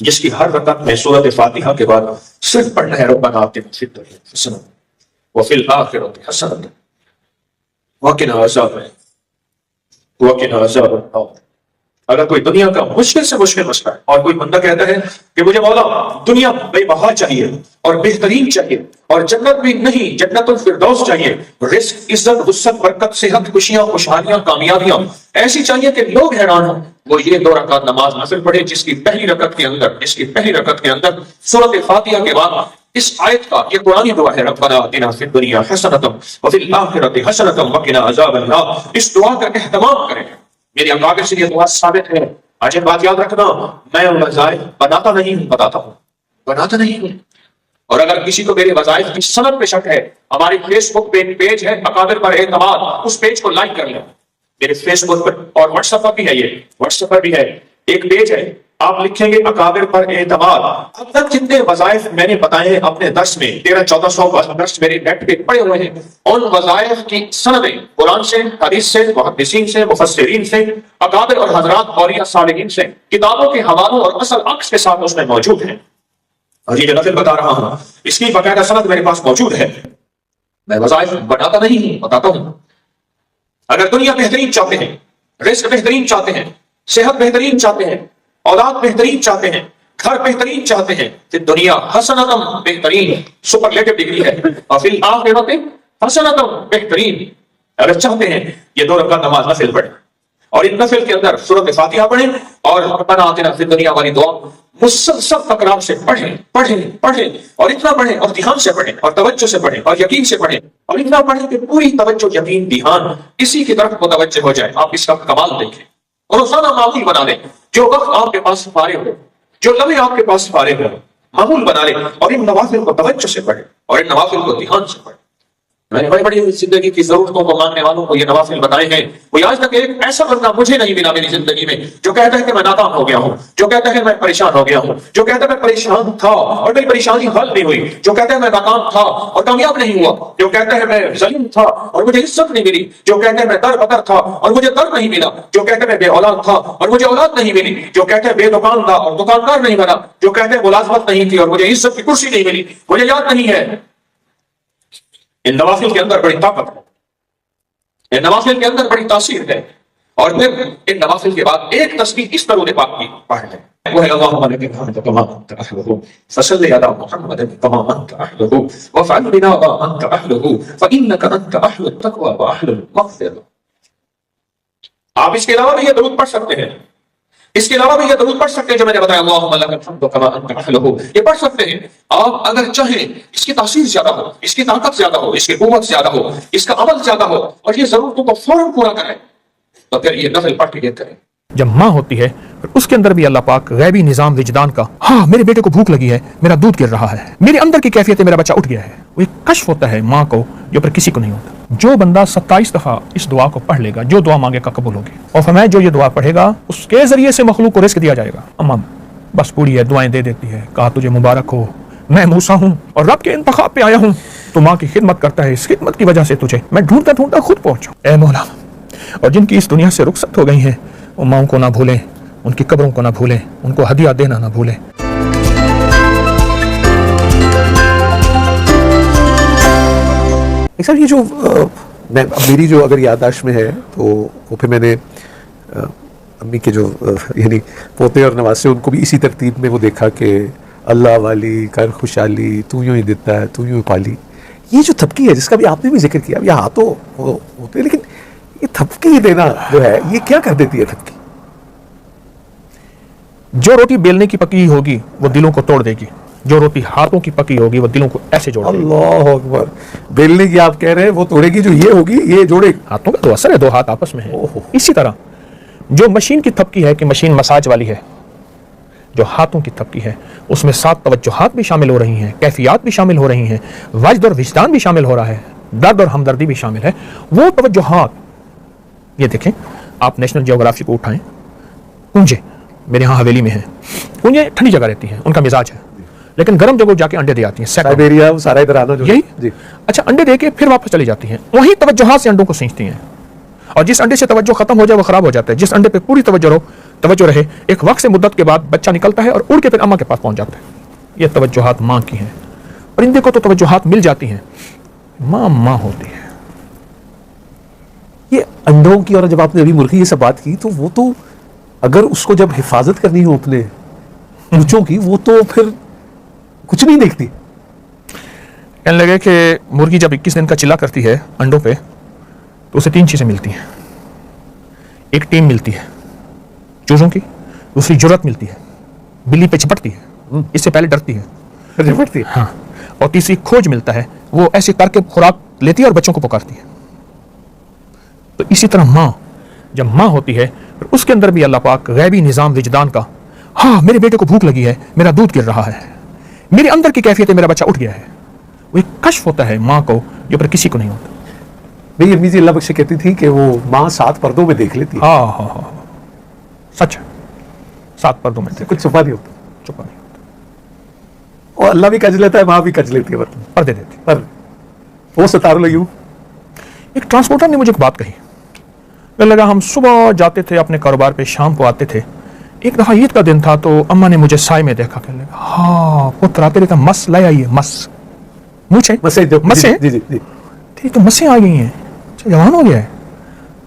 जिसकी हर रकअत में सूरत फातिहा के बाद सिर्फ पढ़ना है रब्बना आतिना फिद दुनिया हसनतन व फिल आखिरति हसनतन व क़िना अज़ाबन्नार। अगर कोई दुनिया का मुश्किल से मुश्किल मसला है और कोई बंदा कहता है कि मुझे मौला दुनिया बेबहा चाहिए और बेहतरीन चाहिए और जन्नत भी नहीं, जन्नतुल फिरदौस चाहिए, रिस्क, इज्जत, वुसअत, बरकत, सेहत, खुशियां, खुशहालियां, कामयाबियां ऐसी चाहिए कि लोग हैरान हो, वो ये 2 रकात नमाज नफिल पढ़े जिसकी पहली रकत के अंदर सूरत फातिहा के बाद इस आयत का ये कुरानी दुआ है, रब्बना आतिना फिद दुनिया हसनतन व फिल आखिरति हसनतन व क़िना अज़ाबन्नार। इस दुआ का एहतमाम करें। मेरी अकाबिर से ये दुआ साबित है। आज एक बात याद रखना, मैं वज़ाइफ बनाता नहीं हूं, बनाता नहीं हूं। और अगर किसी को मेरे वज़ाइफ की सनद पे शक है, हमारे फेसबुक पे एक पेज है अकाबिर पर एतमाद, उस पेज को लाइक कर लें। मेरे फेसबुक पर और व्हाट्सएप पर भी है, ये व्हाट्सएप पर भी है, एक पेज है, आप लिखेंगे अकाबिर पर एतमाद। अब तक जितने वज़ाइफ मैंने बताए हैं अपने दर्स में, 1300-1400 दर्स मेरे नेट पे पड़े हुए हैं, उन वज़ाइफ की सनदें कुरान से, हदीस से, मुहद्दिसीन से, मुफस्सिरीन से, अकाबिर और हज़रात औलिया सालिहीन से, किताबों के हवालों और असल अक्स के साथ उसमें मौजूद है। और ये जो नफिल बता रहा हूं इसकी बाकायदा सनद मेरे पास मौजूद है। मैं वज़ाइफ बनाता नहीं हूं, बताता हूं। अगर दुनिया बेहतरीन चाहते हैं, रिस्क बेहतरीन चाहते हैं, सेहत बेहतरीन चाहते हैं, औलाद बेहतरीन चाहते हैं, घर बेहतरीन चाहते हैं, फिर दुनिया हसनतम बेहतरीन सुपरलेटिव डिग्री है और फिर आखिरत हसनतम बेहतरीन। अगर चाहते हैं ये 2 रकात नमाज नफिल पढ़े और इन नफिल के अंदर सूरत फातिहा पढ़ें और रब्बना आतिना फिद दुनिया वाली दुआ मुसलसल तकरार से पढ़ें और इतना पढ़ें और ध्यान से पढ़ें और तवज्जो से पढ़ें और यकीन से पढ़ें और इतना पढ़ें कि पूरी तवज्जो, यकीन, ध्यान इसी की तरफ मुतवज्जह हो जाए। आप इसका कमाल देखें और रोजाना मामूल बना लें। जो वक्त आपके पास फारिग हो, जो लम्हे आपके पास फारिग हो, मामूल बना लें और इन नवाफिल को तवज्जो से पढ़ें और इन नवाफिल को ध्यान से पढ़ें। मैंने बड़ी बड़ी जिंदगी की जरूरतों को मांगने वालों को ये नवाफिल बताए हैं। कोई आज तक एक ऐसा बंदा मुझे नहीं मिला मेरी जिंदगी में जो कहता है कि मैं नाकाम हो गया हूं, जो कहता है मैं परेशान हो गया हूं, जो कहता है मैं परेशान था और मेरी परेशानी हल नहीं हुई, जो कहता है मैं नाकाम था और कामयाब नहीं हुआ, जो कहता है मैं ज़लीम था और मुझे इज्जत नहीं मिली, जो कहता है मैं दर बदर था और मुझे दर नहीं मिला, जो कहता है मैं बेऔलाद था और मुझे औलाद नहीं मिली, जो कहता है बेदुकान था और दुकानदार नहीं बना, जो कहता है मुलाजमत नहीं थी और मुझे इज्जत की कुर्सी नहीं मिली, मुझे याद नहीं है। इन नवाफिल के अंदर बड़ी ताकत है, इन नवाफिल के अंदर बड़ी तासीर है। और फिर इन नवाफिल के बाद एक तस्बीह इस दरूद पाक की पढ़ लें, वो है अल्लाहुम्मा लक अलहम्दु कमा अंत अहलुहु फसल्लि अला मुहम्मद कमा अंत अहलुहु वफ़अल बिना मा अंत अहलुहु फ़इन्नका अंत अहलुत तक़वा व अहलुल मग़फ़िरह। आप इसके अलावा भी ये दरूद पढ़ सकते हैं, इसके अलावा भी ये दरूद पढ़ सकते हैं जो मैंने बताया, अल्लाहुम्मा लकल हम्दु कमा अंत अहलुहु, ये पढ़ सकते हैं। आप अगर चाहें इसकी तासीर ज्यादा हो, इसकी ताकत ज्यादा हो, इसकी कुव्वत ज्यादा हो, इसका अमल ज्यादा हो और ये जरूरतों को फौरन पूरा करें, तो फिर ये नफिल पढ़ के करें। जब माँ होती है फिर उसके अंदर भी अल्लाह पाक गैबी निजाम विजदान का, हाँ मेरे बेटे को भूख लगी है, मेरा दूध गिर रहा है, मेरे अंदर की कैफियत है, मेरा बच्चा उठ गया है, वो एक कश्फ होता है माँ को जो पर किसी को नहीं होता। जो बंदा 27 दफा इस दुआ को पढ़ लेगा, जो दुआ मांगेगा कबूल होगी। और फरमाया जो ये दुआ पढ़ेगा उसके जरिए से मखलूक को रिस्क दिया जाएगा। अम्मा बस पूरी है, दुआएं दे देती है, कहा तुझे मुबारक हो, मैं मूसा हूँ और रब के इंतखाब पे आया हूँ, तो माँ की खिदमत करता है, इस खिदमत की वजह से तुझे मैं ढूंढता ढूंढता खुद पहुंचा। ए मौला, और जिनकी इस दुनिया से रुखसत हो गई हैं वो माओ को ना भूलें, उनकी कब्रों को ना भूलें, उनको हदिया देना ना भूलें। सर ये जो मेरी जो अगर याददाश्त में है तो वो फिर मैंने अम्मी के जो यानी पोते और नवासे उनको भी इसी तरतीब में वो देखा कि अल्लाह वाली कर खुशहाली तू यूं ही देता है, तू यूं ही पाली। ये जो थपकी है जिसका भी आपने भी जिक्र किया, यहाँ तो होते, लेकिन ये थपकी देना जो है ये क्या कर देती है थपकी? जो रोटी बेलने की पकी होगी वो दिलों को तोड़ देगी, जो रोटी हाथों की पकी होगी वो दिलों को ऐसे जोड़ देगी। अल्लाह अकबर। बेलने की आप कह रहे हैं, वो तोड़ेगी जो ये होगी ये जोड़ेगी। हाथों का तो असर है, 2 हाथ आपस में है। इसी तरह जो मशीन की थपकी है कि मशीन मसाज वाली है, जो हाथों की थपकी है उसमें 7 तवज्जुहात भी शामिल हो रही हैं, कैफियत भी शामिल हो रही हैं, वजद और विजदान भी शामिल हो रहा है, दर्द और हमदर्दी भी शामिल है। वो तवज्जुहात ये देखें, आप नेशनल जियोग्राफी को उठाएं, कुंजे मेरे यहाँ हवेली में है, कुंजे ठंडी जगह रहती हैं, उनका मिजाज है, लेकिन गर्म जगह जाके अंडे दे आती हैं। साइबेरिया, सारा इधर आना जो यही जी। अच्छा, अंडे दे के फिर वापस चली जाती हैं, वही तवज्जुहात से अंडों को सींचती हैं और जिस अंडे से तवज्जो खत्म हो जाए वो खराब हो जाता है। जिस अंडे पे पूरी तवज्जो रहे, एक वक्त से मुद्दत के बाद बच्चा निकलता है और उड़ के फिर अम्मा के पास पहुंच जाता है। ये तवज्जोहात माँ की हैं। परिंदे को तो तवज्जोहात मिल जाती हैं, माँ होती है। ये अंडों की, और जब आपने अभी मुर्गी ये सब बात की, तो वो तो अगर उसको जब हिफाजत करनी हो अपने बच्चों की, वो तो फिर कुछ नहीं देखती। कहने लगे कि मुर्गी जब 21 दिन का चिल्ला करती है अंडों पे, तो उसे 3 चीजें मिलती हैं। एक टीम मिलती है चूजों की, दूसरी जुर्रत मिलती है, बिल्ली पे चिपटती है, इससे पहले डरती है, चिपटती है, हाँ, और तीसरी खोज मिलता है, वो ऐसे करके खुराक लेती है और बच्चों को पुकारती है। तो इसी तरह माँ जब माँ होती है, फिर उसके अंदर भी अल्लाह पाक गैबी निज़ाम विजदान का, हाँ मेरे बेटे को भूख लगी है, मेरा दूध गिर रहा है, मेरे अंदर की कैफियत है, मेरा बच्चा उठ गया है, वो एक कश्फ होता है माँ को जो पर किसी को नहीं होता। मेरी अम्मी जी अल्लाह बख्शे कहती थी कि वो माँ 7 पर्दों में देख लेती है। हाँ, सच है, 7 पर्दों में कुछ छुपा नहीं होता, छुपा नहीं होता, और अल्लाह भी कज लेता है, माँ भी कज लेती है, पर्दे देती। पर वो सितारों लो यूं। एक ट्रांसपोर्टर ने मुझे एक बात कही, मुझे लगा हम सुबह जाते थे अपने कारोबार पे, शाम को आते थे। एक दफा ईद का दिन था तो अम्मा ने मुझे साय में देखा, कहने लगा हाँ पुत्र आते रहता, मस लाए आइए, मस मसे जी जी जी, ठीक तो मसें आ गई हैं, अच्छा जवान हो गया है,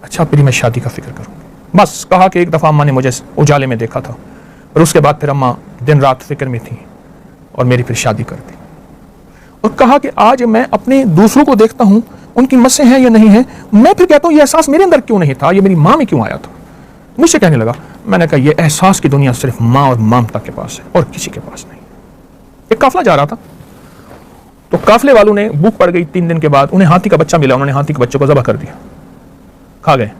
अच्छा फिर मैं शादी का फिक्र करूँगी। बस कहा कि एक दफा अम्मा ने मुझे उजाले में देखा था, और उसके बाद फिर अम्मा दिन रात फिक्र में थी और मेरी फिर शादी कर दी। और कहा कि आज मैं अपने दूसरों को देखता हूँ, उनकी मसें हैं या नहीं है, मैं फिर कहता हूँ ये एहसास मेरे अंदर क्यों नहीं था, ये मेरी माँ में क्यों आया था। मुझसे कहने लगा, मैंने कहा ये एहसास की दुनिया सिर्फ माँ और ममता के पास है और किसी के पास नहीं। एक काफिला जा रहा था, तो काफिले वालों ने, भूख पड़ गई 3 दिन के बाद, उन्हें हाथी का बच्चा मिला, उन्होंने हाथी के बच्चे को ज़बह कर दिया, खा गए।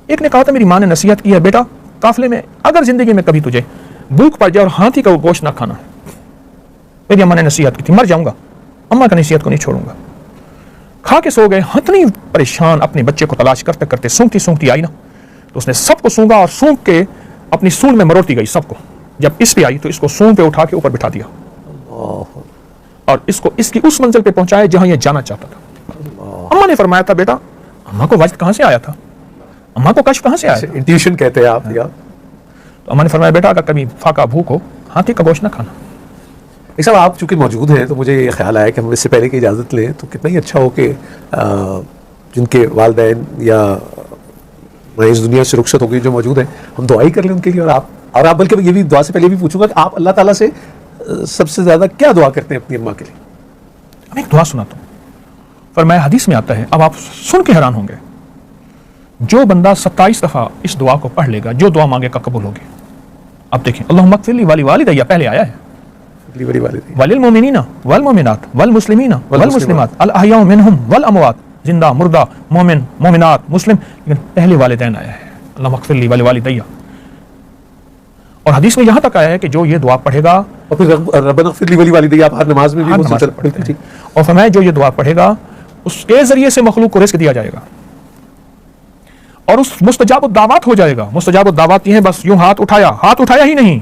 एक ने कहा था मेरी माँ ने नसीहत की है, बेटा काफिले में अगर जिंदगी में कभी तुझे भूख पड़ जाए और हाथी का वो गोश्त ना खाना, मेरी अम्मा ने नसीहत की थी, मर जाऊंगा, अम्मा का नसीहत को नहीं छोड़ूंगा। खा के सो गए। हथनी परेशान अपने बच्चे को तलाश करते करते सूंघती सूंघती आई ना, तो उसने सबको सूंघा और सूंघ के अपनी सूंड में मरोड़ती गई सबको। जब इस पे आई तो इसको सूंड पे उठा के ऊपर बिठा दिया और इसको इसकी उस मंजिल पे पहुंचाया जहां यह जाना चाहता था। अम्मा ने फरमाया था, बेटा अम्मा को वजद कहां से आया था, अम्मा को कश्फ कहां से आया था? इंट्यूशन कहते हैं आप या? तो अम्मा ने फरमाया, बेटा अगर कभी फाका भूख हो, हाथी का गोश्त ना खाना। साहब आप चूंकि मौजूद हैं तो मुझे ये ख्याल आया कि हम इससे पहले की इजाज़त लें तो कितना ही अच्छा हो कि जिनके वालिदैन या इस दुनिया से रुखसत हो गई जो मौजूद है, हम दुआ ही कर लें उनके लिए। और आप बल्कि ये भी दुआ से पहले भी पूछूंगा कि आप अल्लाह ताला से सबसे ज़्यादा क्या दुआ करते हैं अपनी अम्मा के लिए? मैं एक दुआ सुनाता हूँ, फरमाया हदीस में आता है, अब आप सुन के हैरान होंगे, जो बंदा 27 दफ़ा इस दुआ को पढ़ लेगा, जो दुआ मांगेगा कबूल होगी। अब देखें, अल्लाहुम्मा अग़फ़िर ली वालिदैया पहले आया है, वलिल मोमिनीना वल मोमिनात वल मुस्लिमीना वल मुस्लिमात अल अहयाउ मिनहुम वल अमवात, जिंदा मुर्दा मोमिन मोमिनात मुस्लिम, लेकिन पहले वालिदैन आया है, अल्लाहुम्मा अग़फ़िर ली वालिदैया। और हदीस में यहां तक आया है कि जो ये दुआ पढ़ेगा, और फिर रब्बना अग़फ़िर ली वालिदैया आप हर नमाज में भी मुसलसल पढ़ते हैं, और फरमाया जो ये दुआ पढ़ेगा उसके जरिए से मखलूक को रिज़्क़ दिया जाएगा और उस मुस्तजाब दावत हो जाएगा। मुस्तजाब दावत ये है, बस यूं हाथ उठाया ही नहीं।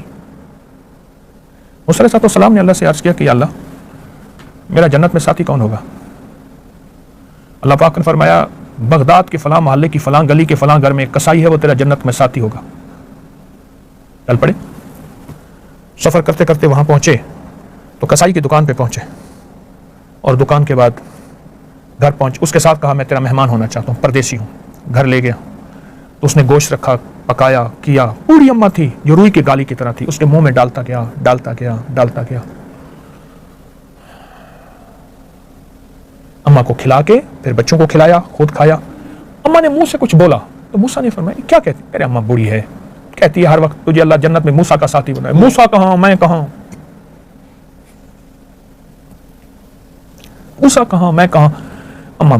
मूसा अलैहिस्सलाम ने अल्लाह से अर्ज़ किया कि अल्लाह मेरा जन्नत में साथी कौन होगा? अल्लाह पाक ने फरमाया, बगदाद के फलां मोहल्ले की फलां गली के फलां घर में एक कसाई है, वो तेरा जन्नत में साथी होगा। चल पड़े, सफर करते करते वहां पहुंचे तो कसाई की दुकान पे पहुंचे और दुकान के बाद घर पहुंचे, उसके साथ कहा मैं तेरा मेहमान होना चाहता हूँ, परदेसी हूँ। घर ले गया तो उसने गोश्त रखा, पकाया, किया, पूरी अम्मा थी जो रुई की गाली की तरह थी, उसके मुंह में डालता गया। अम्मा को खिला के फिर बच्चों को खिलाया, खुद खाया। अम्मा ने मुंह से कुछ बोला तो मूसा ने फरमाया, क्या कहती? अरे अम्मा बूढ़ी है, कहती है हर वक्त तुझे अल्लाह जन्नत में मूसा का साथी बनाए। मूसा कहाँ, मैं कहाँ? मूसा कहाँ, मैं कहाँ? अम्मा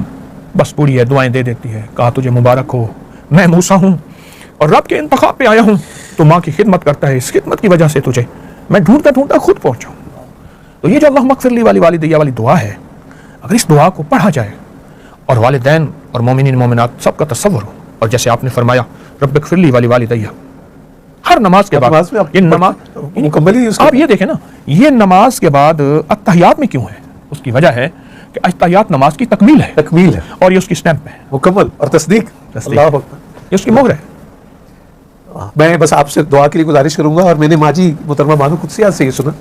बस बूढ़ी है, दुआएं दे देती है। कहा तुझे मुबारक हो, मैं मूसा हूं और रब के इंतखाब पे आया हूं, तो माँ की खिदमत करता है, इस खिदमत की वजह से तुझे मैं ढूंढता ढूंढता खुद पहुंचा। तो ये जो अल्लाहुम्मा अग़फ़िर ली वालिदैया वाली दुआ है, अगर इस दुआ को पढ़ा जाए और वालिदैन और मोमिनीन मोमिनात सबका तसव्वुर हो, और जैसे आपने फरमाया रब्बि अग़फ़िर ली वालिदैया, हर नमाज के बाद ये नमाज आप ये देखें ना, ये नमाज के बाद अत्तहियात में क्यों है? उसकी वजह है कि अत्ताहियात नमाज की तकमील है तकमील है, और ये उसकी स्टैंप है, मुकम्मल और तस्दीक। तस्दीक। अल्लाह अकबर। ये उसकी मोहर है। मैं बस आपसे दुआ के लिए गुजारिश करूंगा। और मैंने माजी मुहतरमा बानो कुदसिया से ये सुना,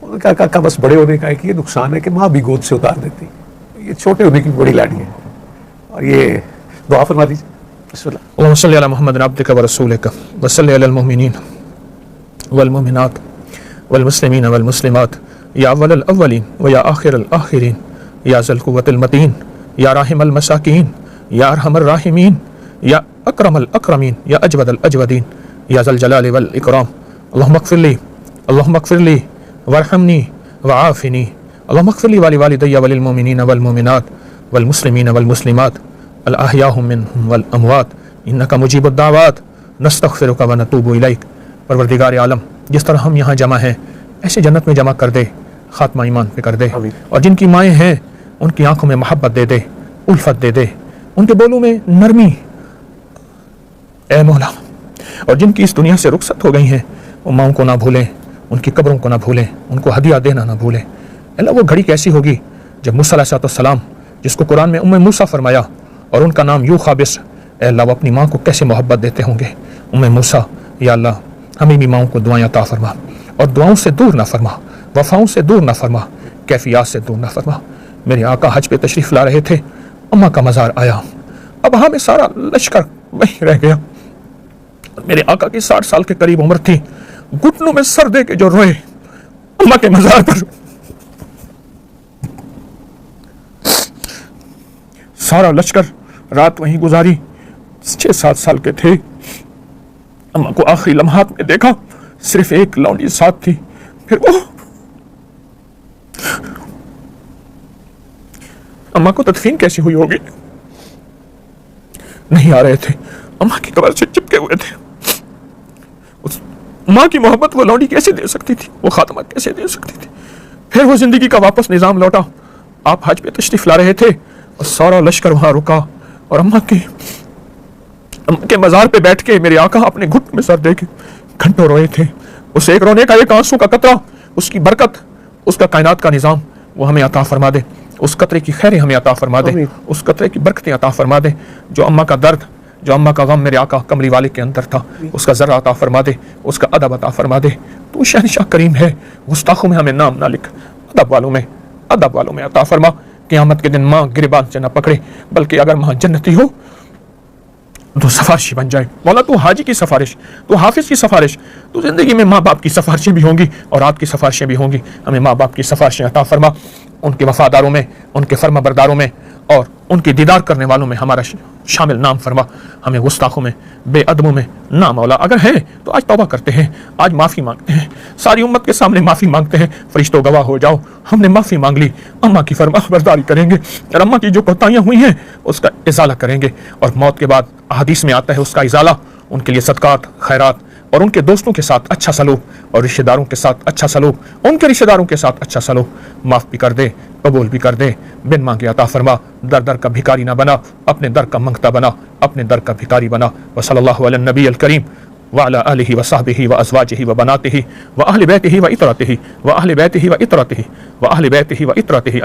उन्होंने कहा काका बस बड़े होने का एक ये नुकसान है कि माँ भी गोद से उतार देती, ये छोटे होने की बड़ी लाडी है। और ये दुआ फरमा दीजिए। बिस्मिल्लाह। अल्लाहुम्मा सल्लि अला मुहम्मद अब्दिका व रसूलिका व सल्लि अलल मुमिनीन वल मुमिनात वल मुस्लिमीन वल मुस्लिमात या अव्वलल अव्वलीन व या आखिरल आखिरीन या ज़ल कुव्वतिल मतीन या राहिमल मसाकीन या अरहमर राहिमीन या अकरमल अकरमीन या अजवदल अजवदीन या ज़ल जलाली वल इकराम। अल्लाहुम्मा अग़फ़िरली वरहमनी वआफ़िनी। अल्लाहुम्मा अग़फ़िरली व लिवालिदैया वलिल मुमिनीन वल मुमिनात वल मुस्लिमीन वल मुस्लिमात अल अहयाहु मिनहुम वल अमवात इन्नका मुजीबुद दावात नस्तग़फ़िरुका व नतूबु इलैक। परवरदिगार आलम, जिस तरह हम यहाँ जमा हैं ऐसे जन्नत में जमा कर दे, खात्मा ईमान पे कर दे। और जिनकी माएँ हैं उनकी आंखों में मोहब्बत दे दे, उल्फत दे दे, उनके बोलों में नरमी ए मौला। और जिनकी इस दुनिया से रुखसत हो गई हैं वो माओं को ना भूलें, उनकी कब्रों को ना भूलें, उनको हदिया देना ना भूलें। अल्लाह वो घड़ी कैसी होगी जब मूसा अलैहिस्सलाम, जिसको कुरान में उम्मे मूसा फरमाया और उनका नाम यूं खाबिस, अल्लाह वो अपनी माँ को कैसे मोहब्बत देते होंगे। उम्मे मूसा, या अल्लाह हमें भी माओं को दुआएं अता फरमा और दुआओं से दूर ना फरमा, वफाओं से दूर ना फरमा, कैफियत से दूर ना फरमा। मेरे आका हज पे तशरीफ़ ला रहे थे, अम्मा का मज़ार आया, अब हमें सारा लश्कर वहीं रह गया। मेरे आका की 60 साल के करीब उम्र थी, घुटनों में सर दे के जो रोए अम्मा के मज़ार पर। सारा लश्कर रात वहीं गुजारी, 6-7 साल के थे। अम्मा को आखिरी लम्हात में देखा, सिर्फ एक लौंडी साथ थी। फिर वो अम्मा को तदफीन कैसी हुई होगी, नहीं आ रहे थे, अम्मा की कब्र से चिपके हुए थे। उस माँ की मोहब्बत वो लौंडी कैसे दे सकती थी, वो खात्मा कैसे दे सकती थी। फिर वो जिंदगी का वापस निजाम लौटा। आप हज पे तशरीफ ला रहे थे और सारा लश्कर वहां रुका और अम्मा के मज़ार पे बैठ के मेरे आका अपने घुट में सर दे के घंटों रोए थे। उस एक रोने का एक आंसू का कतरा, उसकी बरकत, उसका कायनात का निज़ाम वो हमें अता फरमा दे। उस कतरे की खैरें हमें अता फरमा दे, उस कतरे की बरकतें अता फरमा दे। जो अम्मा का दर्द, जो अम्मा का गम मेरे आका कमली वाले के अंदर था, उसका ज़रा अता फरमा दे, उसका अदब अता फरमा दे। तू शहनशाह करीम है, गुस्ताखों में हमें नाम ना लिख, अदब वालों में अता फरमा। क़यामत के दिन माँ गिरबान से न पकड़े, बल्कि अगर माँ जन्नती हो तो सिफारिशी बन जाए। मौला तू हाजी की सिफारिश, तू हाफिज की सिफारिश, तो जिंदगी में माँ बाप की सिफारिशें भी होंगी और आपकी सिफारिशें भी होंगी। हमें माँ बाप की सिफारिशें अता फरमा, उनके वफादारों में, उनके फर्माबरदारों में और उनके दीदार करने वालों में हमारा शामिल नाम फरमा। हमें गुस्ताखों में, बेअदबों में ना मौला अगर है तो आज तौबा करते हैं, आज माफ़ी मांगते हैं, सारी उम्मत के सामने माफ़ी मांगते हैं। फरिश्तों गवाह हो जाओ, हमने माफ़ी मांग ली, अम्मा की फरमाबरदारी करेंगे और अम्मा की जो कोताहियाँ हुई हैं उसका इजाला करेंगे। और मौत के बाद हदीस में आता है उसका इजाला, उनके लिए सदकात, खैरात और उनके दोस्तों के साथ अच्छा सलूक और रिश्तेदारों के साथ अच्छा सलूक, उनके रिश्तेदारों के साथ अच्छा सलूक। माफ़ भी कर दे, कबूल भी कर दे, बिन मांगे अता फरमा। दर दर का भिखारी ना बना, अपने दर का मंगता बना, अपने दर का भिखारी बना। व सल्लल्लाहु अला नबी अल करीम व अला आलिहि व सहबिहि व अज़वाजिहि व बनातिहि व अहलि बैतिहि व इतरतिहि व अहलि बैतिहि व इतरतिहि व अहलि बैतिहि व इतरतिहि।